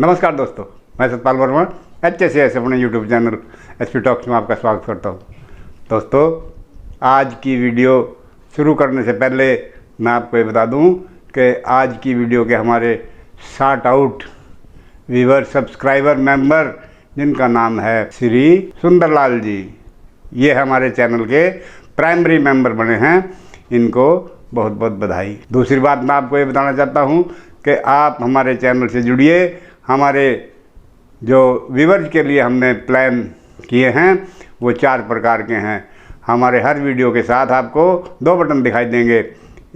नमस्कार दोस्तों, मैं सतपाल वर्मा HSAS अपने यूट्यूब चैनल SP टॉक्स में आपका स्वागत करता हूं। दोस्तों, आज की वीडियो शुरू करने से पहले मैं आपको ये बता दूं कि आज की वीडियो के हमारे short out viewer subscriber member जिनका नाम है श्री सुंदरलाल जी, ये हमारे चैनल के प्राइमरी मेंबर बने हैं। इनको बहुत बहुत बधाई। दूसरी बात मैं आपको ये बताना चाहता हूँ कि आप हमारे चैनल से जुड़िए। हमारे जो व्यूवर्स के लिए हमने प्लान किए हैं वो 4 प्रकार के हैं। हमारे हर वीडियो के साथ आपको 2 बटन दिखाई देंगे,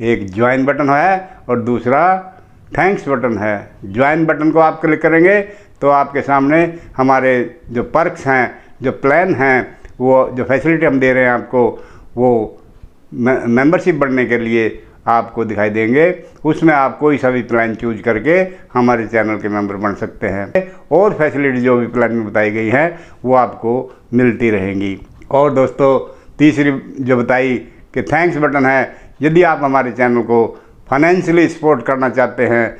एक ज्वाइन बटन है और दूसरा थैंक्स बटन है। ज्वाइन बटन को आप क्लिक करेंगे तो आपके सामने हमारे जो पर्क्स हैं, जो प्लान हैं, वो जो फैसिलिटी हम दे रहे हैं आपको, वो मेंबरशिप बढ़ने के लिए आपको दिखाई देंगे। उसमें आप कोई सा भी प्लान चूज करके हमारे चैनल के मेंबर बन सकते हैं और फैसिलिटी जो भी प्लान में बताई गई है वो आपको मिलती रहेंगी। और दोस्तों, तीसरी जो बताई कि थैंक्स बटन है, यदि आप हमारे चैनल को फाइनेंशियली सपोर्ट करना चाहते हैं,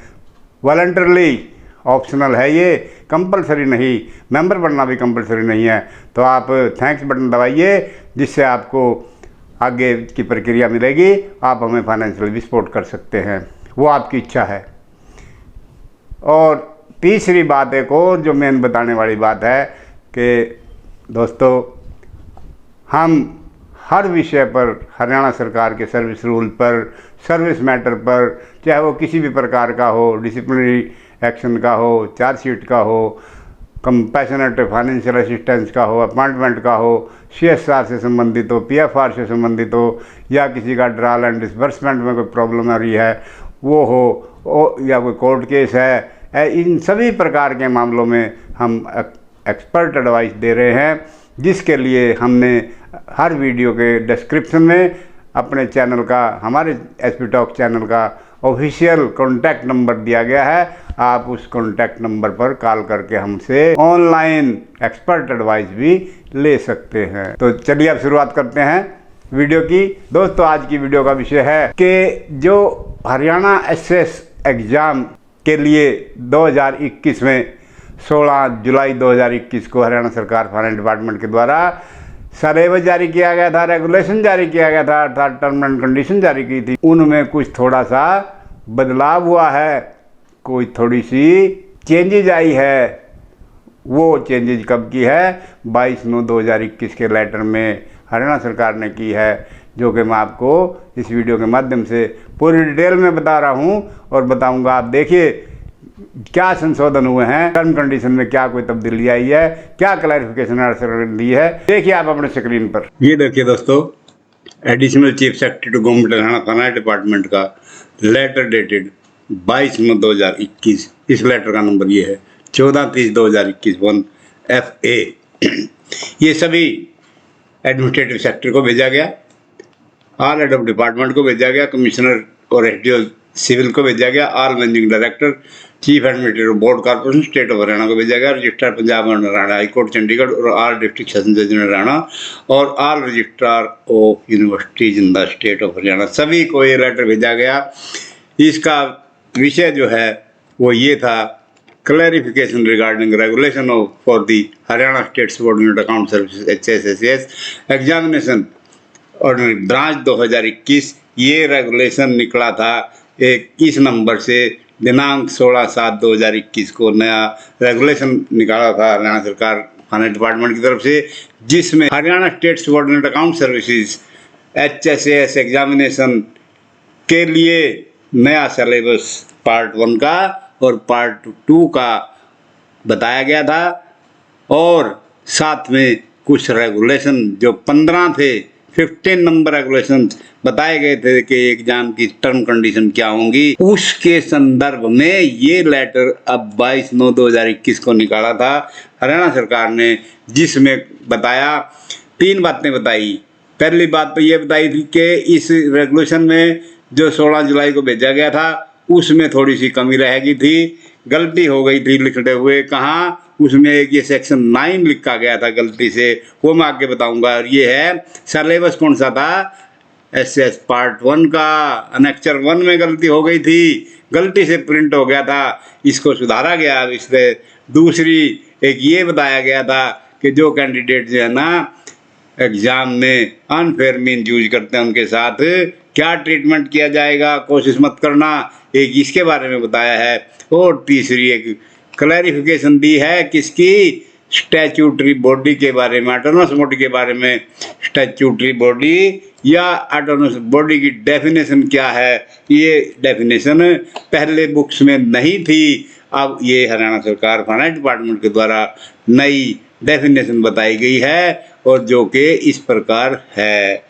वॉलंटरली ऑप्शनल है, ये कंपलसरी नहीं, मेंबर बनना भी कंपलसरी नहीं है, तो आप थैंक्स बटन दबाइए, जिससे आपको आगे की प्रक्रिया मिलेगी। आप हमें फाइनेंशियल भी सपोर्ट कर सकते हैं, वो आपकी इच्छा है। और तीसरी बात एक और जो मेन बताने वाली बात है कि दोस्तों, हम हर विषय पर, हरियाणा सरकार के सर्विस रूल पर, सर्विस मैटर पर, चाहे वो किसी भी प्रकार का हो, डिसिप्लिनरी एक्शन का हो, चार्जशीट का हो, कंपैशनेट फाइनेंशियल असिस्टेंस का हो, अपॉइंटमेंट का हो, CSR से संबंधित हो, PFR से संबंधित हो, या किसी का ड्रॉल एंड डिसबर्समेंट में कोई प्रॉब्लम आ रही है वो हो, या कोई कोर्ट केस है, इन सभी प्रकार के मामलों में हम एक्सपर्ट एडवाइस दे रहे हैं, जिसके लिए हमने हर वीडियो के डिस्क्रिप्शन में अपने चैनल का, हमारे SP टॉक चैनल का ऑफिशियल कॉन्टैक्ट नंबर दिया गया है। आप उस कॉन्टैक्ट नंबर पर कॉल करके हमसे ऑनलाइन एक्सपर्ट एडवाइस भी ले सकते हैं। तो चलिए अब शुरुआत करते हैं वीडियो की। दोस्तों, आज की वीडियो का विषय है कि जो हरियाणा SS एग्ज़ाम के लिए 2021 में 16 जुलाई 2021 को हरियाणा सरकार फाइनेंस डिपार्टमेंट के द्वारा सिलेबस जारी किया गया था, रेगुलेशन जारी किया गया था, अर्थात टर्म एंड कंडीशन जारी की थी। उनमें कुछ थोड़ा सा बदलाव हुआ है, कोई थोड़ी सी चेंजेज आई है। वो चेंजेज कब की है? 22/9/2021 के लेटर में हरियाणा सरकार ने की है, जो कि मैं आपको इस वीडियो के माध्यम से पूरी डिटेल में बता रहा हूँ और बताऊँगा। आप देखिए क्या संशोधन हुए हैं, टर्म कंडीशन में क्या कोई तब्दीली आई है, क्या क्लैरिफिकेशन सरकार ने दी है। देखिए आप अपने स्क्रीन पर। ये देखिए दोस्तों, additional chief secretary to government Haryana finance department का लेटर डेटेड 22/9/2021। इस लेटर का नंबर ये है 14/30/2021 1 FA। ये सभी एडमिनिस्ट्रेटिव सेक्टर को भेजा गया, ऑल हेड ऑफ डिपार्टमेंट को भेजा गया, कमिश्नर और SDO सिविल को भेजा गया, all managing director, chief administrative board corporation state of Haryana को भेजा गया, registrar Punjab and Haryana high court Chandigarh और ऑल डिस्ट्रिक्ट सेशन जज हरियाणा और all registrar of universities in the state of Haryana, सभी को ये लेटर भेजा गया। इसका विषय जो है वो ये था, clarification regarding regulation of for the Haryana state subordinate account services HSAS examination ordinary branch 2021। ये रेगुलेशन निकला था 21 नंबर से, दिनांक 16/7/2021 को नया रेगुलेशन निकाला था हरियाणा सरकार फाइनेंस डिपार्टमेंट की तरफ से, जिसमें Haryana state subordinate account services HSAS examination के लिए नया सिलेबस पार्ट 1 का और पार्ट 2 का बताया गया था, और साथ में कुछ रेगुलेशन जो 15 थे, 15 नंबर रेगुलेशन बताए गए थे कि एग्जाम की टर्म कंडीशन क्या होंगी, उसके संदर्भ में ये लेटर अब 22/9/2021 को निकाला था हरियाणा सरकार ने, जिसमें बताया 3 बातें बताई। पहली बात तो ये बताई थी कि इस रेगुलेशन में जो 16 जुलाई को भेजा गया था उसमें थोड़ी सी कमी रह गई थी, गलती हो गई थी लिखते हुए। कहाँ? उसमें एक ये सेक्शन 9 लिखा गया था गलती से, वो मैं आगे बताऊंगा। और ये है सिलेबस कौन सा था? एसएस पार्ट 1 का अनेक्चर 1 में गलती हो गई थी, गलती से प्रिंट हो गया था, इसको सुधारा गया। अब इससे दूसरी एक ये बताया गया था कि जो कैंडिडेट जो है ना एग्ज़ाम में अनफेयर मीन यूज करते हैं उनके साथ क्या ट्रीटमेंट किया जाएगा, कोशिश मत करना, एक इसके बारे में बताया है। और तीसरी एक क्लैरिफिकेशन दी है किसकी, स्टैट्यूटरी बॉडी के बारे में, ऑटोनोमस बॉडी के बारे में। स्टैट्यूटरी बॉडी या ऑटोनोमस बॉडी की डेफिनेशन क्या है, ये डेफिनेशन पहले बुक्स में नहीं थी, अब ये हरियाणा सरकार फाइनेंस डिपार्टमेंट के द्वारा नई डेफिनेशन बताई गई है और जो कि इस प्रकार है।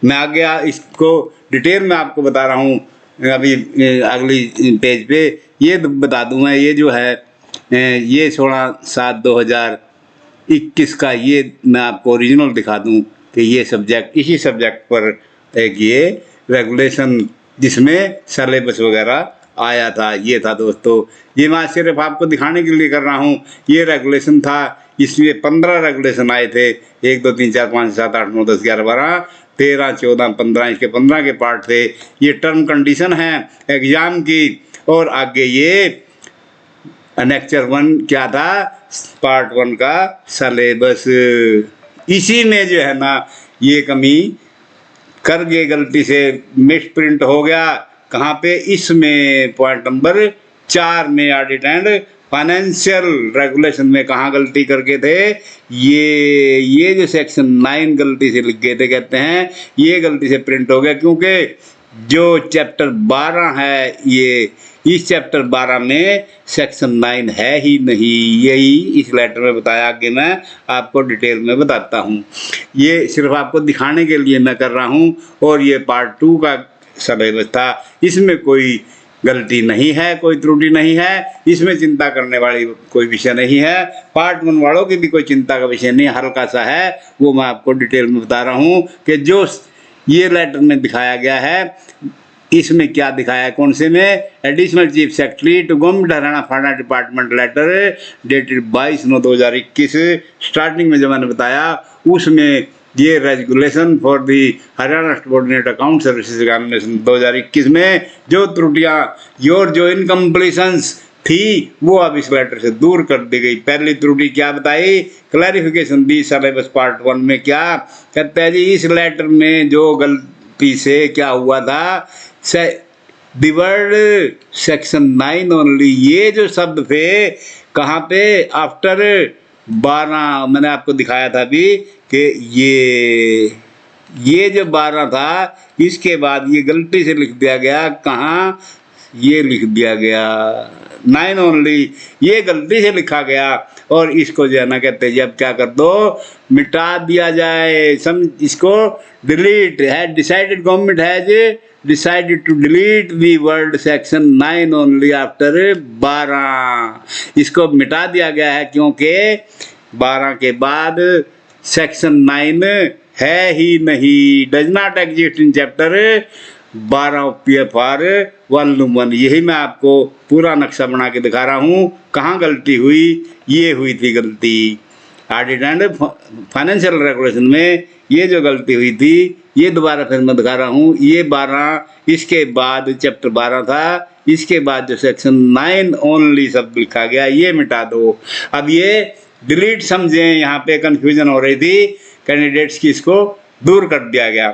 मैं आगे इसको डिटेल में आपको बता रहा हूँ, अभी अगली पेज पे ये बता दूँ मैं, ये जो है ये 16/7/2021 का ये मैं आपको ओरिजिनल दिखा दूँ कि ये सब्जेक्ट इसी सब्जेक्ट पर एक ये रेगुलेशन जिसमें सिलेबस वगैरह आया था, ये था दोस्तों। ये मैं सिर्फ आपको दिखाने के लिए कर रहा हूँ, ये रेगुलेशन था, इसमें 15 रेगुलेशन आए थे, 1 2 3 4 5 7 8 9 10 11 12 13 14 15, इसके 15 के पार्ट थे। ये टर्म कंडीशन है एग्ज़ाम की। और आगे ये अनेक्चर 1 क्या था, पार्ट 1 का सिलेबस, इसी में जो है ना ये कमी कर गए, गलती से मिस प्रिंट हो गया। कहाँ पे, इसमें पॉइंट नंबर 4 में ऑडिट एंड फाइनेंशियल रेगुलेशन में कहाँ गलती करके थे, ये जो सेक्शन 9 गलती से लिख गए थे, कहते हैं ये गलती से प्रिंट हो गया क्योंकि जो चैप्टर 12 है, ये इस चैप्टर 12 में सेक्शन 9 है ही नहीं, यही इस लेटर में बताया कि मैं आपको डिटेल में बताता हूँ। ये सिर्फ आपको दिखाने के लिए मैं कर रहा हूँ। और ये पार्ट 2 का सिलेबस था, इसमें कोई गलती नहीं है, कोई त्रुटि नहीं है, इसमें चिंता करने वाली कोई विषय नहीं है। पार्ट 1 वालों की भी कोई चिंता का विषय नहीं, हल्का सा है, वो मैं आपको डिटेल में बता रहा हूँ कि जो ये लेटर में दिखाया गया है, इसमें क्या दिखाया है, कौन से में, additional chief secretary to government Haryana finance department letter dated 22/9/2021। Starting में जो मैंने बताया उसमें ये regulation for the Haryana subordinate account services examination 2021 में जो त्रुटियां और जो इनकम्प्लीशंस थी वो अब इस लेटर से दूर कर दी गई। पहली त्रुटि क्या बताई, क्लैरिफिकेशन दी सिलेबस पार्ट 1 में, क्या कहते हैं जी, इस लेटर में जो गलती से क्या हुआ था, द वर्ड सेक्शन 9 ओनली, ये जो शब्द थे कहाँ पे, आफ्टर 12, मैंने आपको दिखाया था अभी कि ये जो 12 था इसके बाद ये गलती से लिख दिया गया, कहाँ, ये लिख दिया गया 9 ओनली, ये गलती से लिखा गया। और इसको जो है ना कहते हैं, जब क्या कर दो, मिटा दिया जाए, इसको डिलीट है, decided government has decided to delete the word section 9 only after 12, इसको मिटा दिया गया है क्योंकि 12 के बाद सेक्शन 9 है ही नहीं, does not exist in chapter 12 PFR volume 1। यही मैं आपको पूरा नक्शा बना के दिखा रहा हूँ, कहाँ गलती हुई, ये हुई थी गलती ऑडिट एंड फाइनेंशियल रेगुलेशन में, ये जो गलती हुई थी ये दोबारा फिर मैं दिखा रहा हूँ। ये 12, इसके बाद चैप्टर 12 था, इसके बाद जो सेक्शन 9 ओनली शब्द लिखा गया, ये मिटा दो। अब ये डिलीट समझें, यहाँ पे कंफ्यूजन हो रही थी कैंडिडेट्स की, इसको दूर कर दिया गया।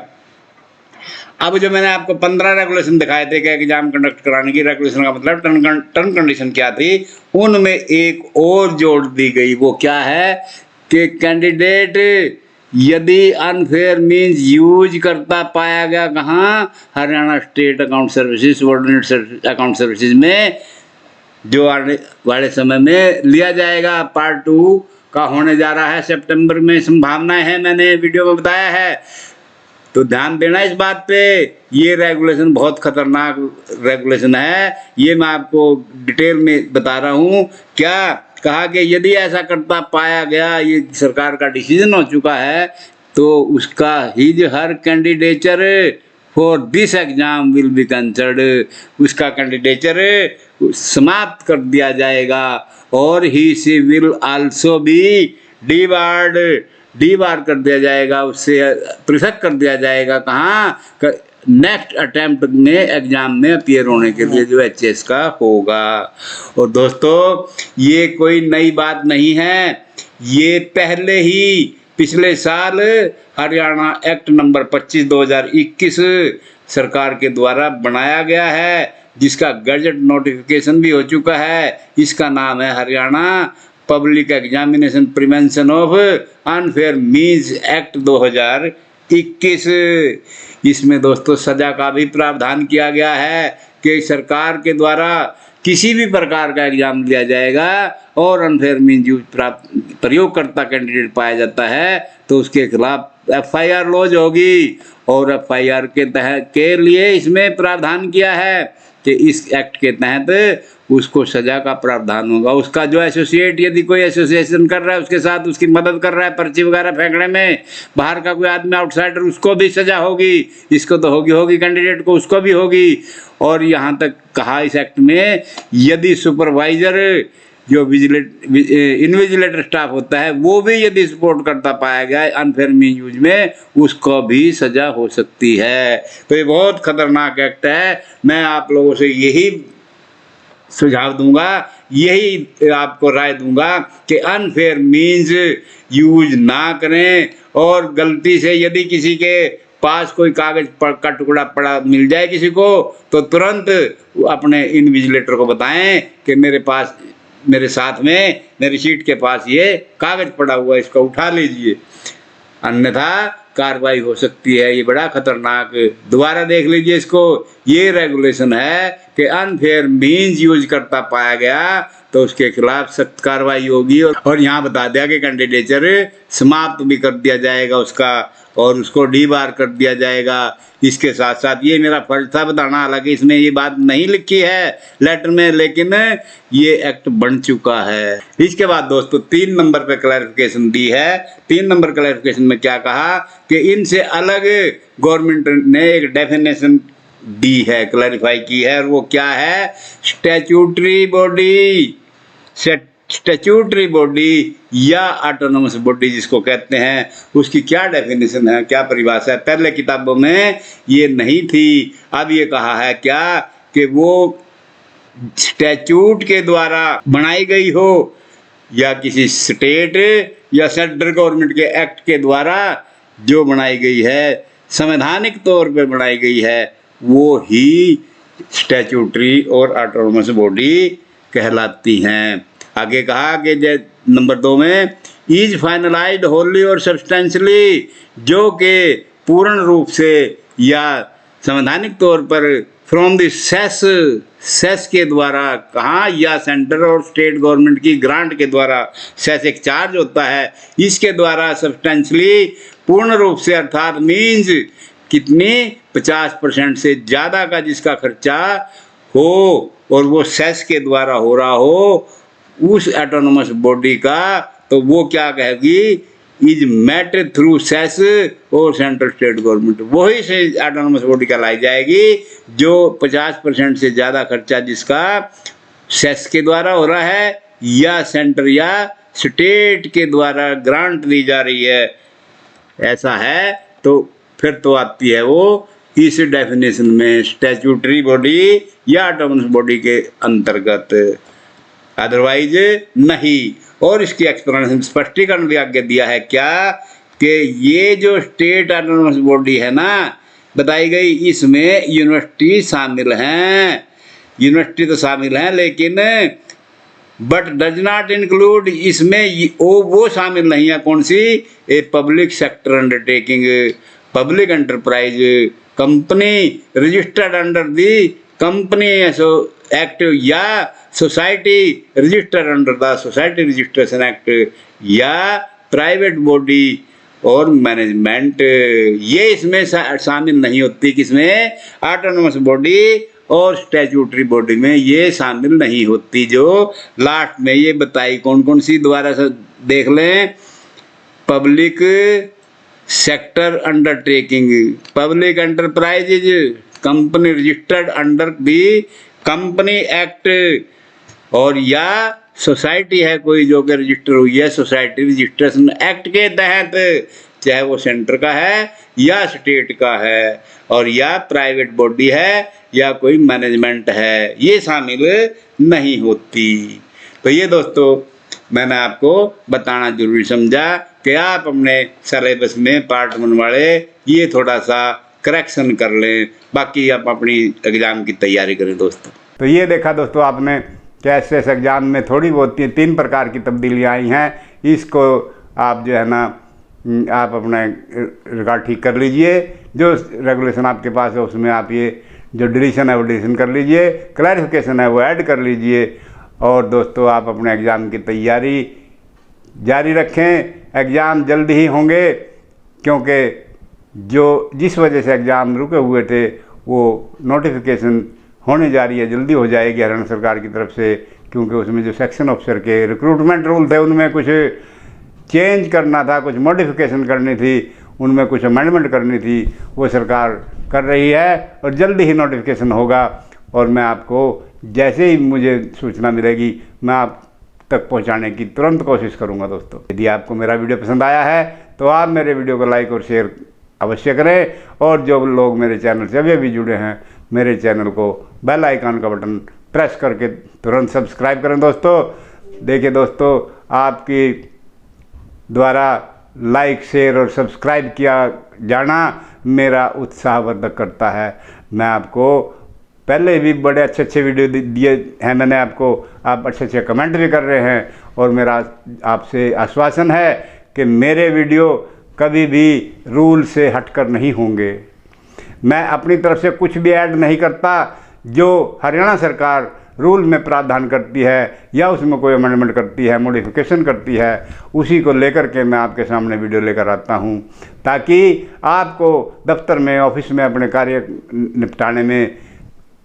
अब जो मैंने आपको 15 रेगुलेशन दिखाए थे कि एग्जाम कंडक्ट कराने की, रेगुलेशन का मतलब टर्म कंडीशन क्या थी, उनमें एक और जोड़ दी गई। वो क्या है कि कैंडिडेट यदि अनफेयर मीन्स यूज करता पाया गया, कहाँ, Haryana state account services subordinate account services में, जो आने वाले समय में लिया जाएगा। पार्ट 2 का होने जा रहा है सितंबर में, संभावनाएं है, मैंने वीडियो में बताया है, तो ध्यान देना इस बात पे। ये रेगुलेशन बहुत खतरनाक रेगुलेशन है, ये मैं आपको डिटेल में बता रहा हूँ। क्या कहा कि यदि ऐसा करता पाया गया, ये सरकार का डिसीजन हो चुका है, तो उसका his her candidature for this exam will be considered, उसका कैंडिडेचर समाप्त कर दिया जाएगा। और ही सी will also be debarred debar कर दिया जाएगा, उससे पृथक कर दिया जाएगा। कहाँ? नेक्स्ट अटेम्प्ट में एग्जाम में अपीयर होने के लिए जो एचएस का होगा। और दोस्तों ये कोई नई बात नहीं है, ये पहले ही पिछले साल हरियाणा एक्ट नंबर 25/2021 सरकार के द्वारा बनाया गया है, जिसका गजट नोटिफिकेशन भी हो चुका है। इसका नाम है Haryana public examination prevention of unfair means act 2021। इसमें दोस्तों सजा का भी प्रावधान किया गया है कि सरकार के द्वारा किसी भी प्रकार का एग्जाम लिया जाएगा और अनफेयर मीन्स यूज प्रयोगकर्ता कैंडिडेट पाया जाता है तो उसके खिलाफ एफआईआर लॉन्च होगी। और एफआईआर के तहत के लिए इसमें प्रावधान किया है कि इस एक्ट के तहत उसको सजा का प्रावधान होगा। उसका जो एसोसिएट, यदि कोई एसोसिएशन कर रहा है उसके साथ उसकी मदद कर रहा है पर्ची वगैरह फेंकने में, बाहर का कोई आदमी आउटसाइडर, उसको भी सजा होगी। इसको तो होगी कैंडिडेट को, उसको भी होगी। और यहाँ तक कहा इस एक्ट में, यदि सुपरवाइजर जो इन्विजिलेटर स्टाफ होता है वो भी यदि सपोर्ट करता पाया गया अनफेयर मीन यूज में, उसको भी सजा हो सकती है। तो ये बहुत खतरनाक एक्ट है। मैं आप लोगों से यही सुझाव दूंगा, यही आपको राय दूंगा कि अनफेयर मीन्स यूज ना करें। और गलती से यदि किसी के पास कोई कागज का टुकड़ा पड़ा मिल जाए किसी को, तो तुरंत अपने इन्विजिलेटर को बताएं कि मेरे साथ में मेरी सीट के पास ये कागज पड़ा हुआ है, इसको उठा लीजिए, अन्यथा कार्रवाई हो सकती है। ये बड़ा खतरनाक, दोबारा देख लीजिए इसको। ये रेगुलेशन है कि अनफेयर मीन्स यूज करता पाया गया तो उसके खिलाफ सख्त कार्रवाई होगी। और यहाँ बता दिया कि कैंडिडेचर समाप्त भी कर दिया जाएगा उसका, और उसको डीबार कर दिया जाएगा। इसके साथ साथ ये मेरा फर्ज था बताना, हालांकि इसमें ये बात नहीं लिखी है लेटर में, लेकिन ये एक्ट बन चुका है। इसके बाद दोस्तों 3 नंबर पे क्लैरिफिकेशन दी है। 3 नंबर क्लैरिफिकेशन में क्या कहा कि इनसे अलग गवर्नमेंट ने एक डेफिनेशन दी है, क्लैरिफाई की है, और वो क्या है? स्टैट्यूटरी बॉडी, स्टैट्यूटरी बॉडी या ऑटोनोमस बॉडी जिसको कहते हैं, उसकी क्या डेफिनेशन है, क्या परिभाषा है? पहले किताबों में ये नहीं थी, अब ये कहा है क्या कि वो स्टैट्यूट के द्वारा बनाई गई हो या किसी स्टेट या सेंट्रल गवर्नमेंट के एक्ट के द्वारा जो बनाई गई है, संवैधानिक तौर पे बनाई गई है, वो ही स्टैट्यूटरी और ऑटोनोमस बॉडी कहलाती हैं। आगे कहा कि नंबर 2 में इज फाइनलाइज्ड होली और सब्सटेंशियली, जो कि पूर्ण रूप से या संवैधानिक तौर पर फ्रॉम द सेस के द्वारा, कहाँ? या सेंटर और स्टेट गवर्नमेंट की ग्रांट के द्वारा, सेस एक चार्ज होता है, इसके द्वारा सब्सटेंशियली पूर्ण रूप से, अर्थात मीन्स कितनी 50% से ज़्यादा का जिसका खर्चा हो और वो सेस के द्वारा हो रहा हो उस ऑटोनोमस बॉडी का, तो वो क्या कहेगी? इज मेट थ्रू सेस और सेंट्रल स्टेट गवर्नमेंट, वही से ऑटोनोमस बॉडी कहलाई जाएगी जो 50% से ज़्यादा खर्चा जिसका सेस के द्वारा हो रहा है या सेंटर या स्टेट के द्वारा ग्रांट दी जा रही है। ऐसा है तो फिर तो आती है वो इस डेफिनेशन में, स्टैट्यूटरी बॉडी या ऑटोनोमस बॉडी के अंतर्गत, अदरवाइज नहीं। और इसकी एक्सप्लेनेशन, स्पष्टीकरण भी आगे दिया है क्या कि ये जो स्टेट ऑटोनोमस बॉडी है ना बताई गई, इसमें यूनिवर्सिटी शामिल हैं, यूनिवर्सिटी तो शामिल हैं, लेकिन बट डज नॉट इंक्लूड, इसमें वो शामिल नहीं है। कौन सी? A public sector undertaking, public enterprise, company registered under the company act या society registered under the society registration act या प्राइवेट बॉडी और मैनेजमेंट, ये इसमें शामिल नहीं होती। किसमें? ऑटोनोमस बॉडी और स्टैट्यूटरी बॉडी में ये शामिल नहीं होती। जो लास्ट में ये बताई कौन कौन सी, दोबारा से देख लें। Public sector undertaking, public enterprises, company registered under the company act और या सोसाइटी है कोई जो कि रजिस्टर हुई है सोसाइटी रजिस्ट्रेशन एक्ट के तहत, चाहे वो सेंटर का है या स्टेट का है, और या प्राइवेट बॉडी है या कोई मैनेजमेंट है, ये शामिल नहीं होती। तो ये दोस्तों मैंने आपको बताना जरूरी समझा कि आप अपने सिलेबस में पार्ट 1 वाले ये थोड़ा सा करेक्शन कर लें, बाकी आप अपनी एग्ज़ाम की तैयारी करें दोस्तों। तो ये देखा दोस्तों आपने कि एसएस एग्ज़ाम में थोड़ी बहुत 3 प्रकार की तब्दीलियाँ आई हैं। इसको आप जो है ना आप अपना रिकॉर्ड ठीक कर लीजिए, जो रेगुलेशन आपके पास है उसमें आप ये जो डिलीशन है वो डिलीशन कर लीजिए, क्लैरिफिकेशन है वो ऐड कर लीजिए। और दोस्तों आप अपने एग्ज़ाम की तैयारी जारी रखें। एग्ज़ाम जल्दी ही होंगे, क्योंकि जिस वजह से एग्ज़ाम रुके हुए थे वो नोटिफिकेशन होने जा रही है, जल्दी हो जाएगी हरियाणा सरकार की तरफ से, क्योंकि उसमें जो सेक्शन ऑफिसर के रिक्रूटमेंट रूल थे उनमें कुछ चेंज करना था, कुछ मॉडिफिकेशन करनी थी, उनमें कुछ अमेंडमेंट करनी थी, वो सरकार कर रही है और जल्दी ही नोटिफिकेशन होगा। और मैं आपको जैसे ही मुझे सूचना मिलेगी मैं आप तक पहुंचाने की तुरंत कोशिश करूंगा दोस्तों। यदि आपको मेरा वीडियो पसंद आया है तो आप मेरे वीडियो को लाइक और शेयर अवश्य करें, और जो लोग मेरे चैनल से अभी जुड़े हैं मेरे चैनल को बेल आइकन का बटन प्रेस करके तुरंत सब्सक्राइब करें दोस्तों। देखिए दोस्तों, आपकी द्वारा लाइक शेयर और सब्सक्राइब किया जाना मेरा उत्साहवर्धक करता है। मैं आपको पहले भी बड़े अच्छे वीडियो दिए हैं मैंने आपको, आप अच्छे कमेंट भी कर रहे हैं, और मेरा आपसे आश्वासन है कि मेरे वीडियो कभी भी रूल से हटकर नहीं होंगे। मैं अपनी तरफ से कुछ भी ऐड नहीं करता, जो हरियाणा सरकार रूल में प्रावधान करती है या उसमें कोई अमेंडमेंट करती है, मॉडिफिकेशन करती है, उसी को लेकर के मैं आपके सामने वीडियो लेकर आता हूं, ताकि आपको दफ्तर में ऑफिस में अपने कार्य निपटाने में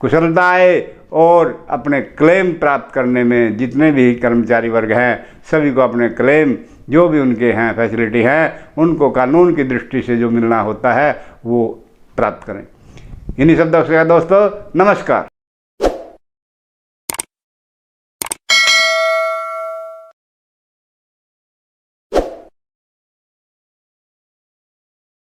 कुशलता आए और अपने क्लेम प्राप्त करने में जितने भी कर्मचारी वर्ग हैं सभी को अपने क्लेम जो भी उनके हैं फैसिलिटी हैं उनको कानून की दृष्टि से जो मिलना होता है वो प्राप्त करें। इन्हीं शब्दों से दोस्तों नमस्कार।